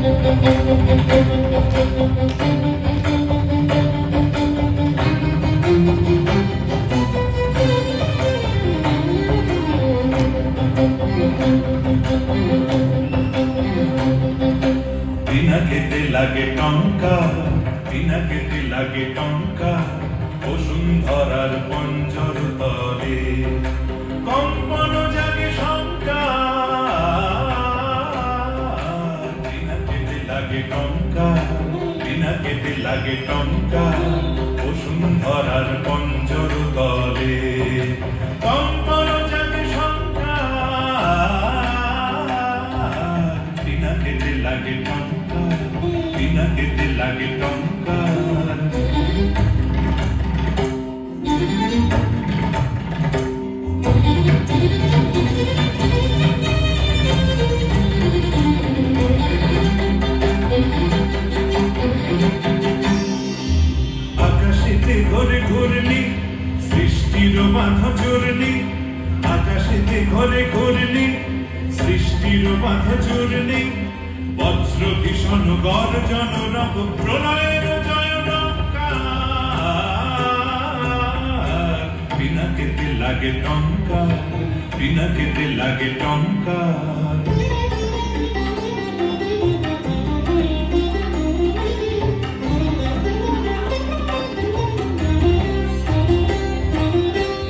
বিনা খেতে লাগে টঙ্কা, বিনা খেতে লাগে টঙ্কা, বসুন্ধরার পঞ্জর তলে কম্পন জাগে শঙ্কা। বিনা খেতে লাগে টঙ্কা, বিনা খেতে লাগে টঙ্কা, বসুন্ধরার পঞ্জর তলে কম্পন জাগে শঙ্কা। বিনা খেতে লাগে টঙ্কা, বিনা খেতে লাগে টঙ্কা। আকাশেতে ঘরে ঘুরলি সৃষ্টির বাঁধা চুরলি, আকাশেতে ঘরে ঘুরলি সৃষ্টির বাঁধা চুরলি, বজ্র ভীষণ গর্জন রব প্রলয়ের জয় টঙ্কার। বিনা খেতে লাগে টঙ্কা, বিনা খেতে লাগে টঙ্কা।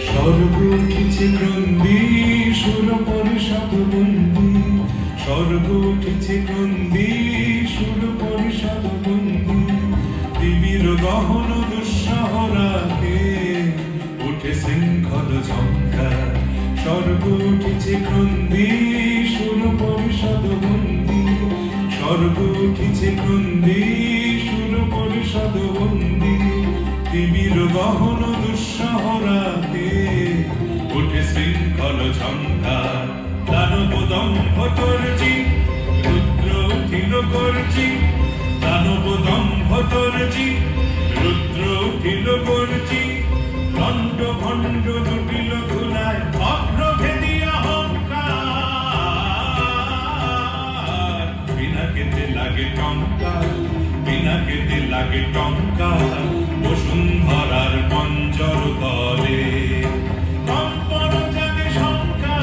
স্বর্গ উঠেছে ক্রন্দী সুর পরিষদ বন্দী, স্বর্গ উঠেছে ক্রন্দী সুর পরিষদ বন্দী, দিবির গহন দুঃসহরাকে উঠে শৃঙ্খল ঝঙ্কা। স্বর্গ উঠেছে ক্রন্দী সুর পরিষদ বন্দী, স্বর্গ উঠেছে ক্রন্দী সুর পরিষদ বন্দী, দিবির গহন দুঃসহরাকে উঠে শৃঙ্খল ঝঙ্কা। দানব দম্ভ তর্জি রুদ্র উঠিল গর্জি, দানব দম্ভ তর্জি রুদ্র উঠিল গর্জি, দণ্ড ভণ্ড জুটিল ধুলায় অগ্রভেদী অহংকার। বিনা খেতে লাগে টঙ্কা, বিনা খেতে লাগে টঙ্কা, বসুন্ধরার পঞ্জর তলে কম্পন জাগে শঙ্কা।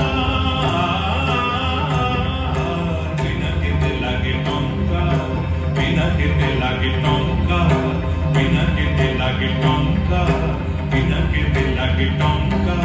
বিনা খেতে লাগে টঙ্কা, বিনা খেতে লাগে টঙ্কা, বিনা খেতে লাগে টঙ্কা, বিনা খেতে লাগে টঙ্কা।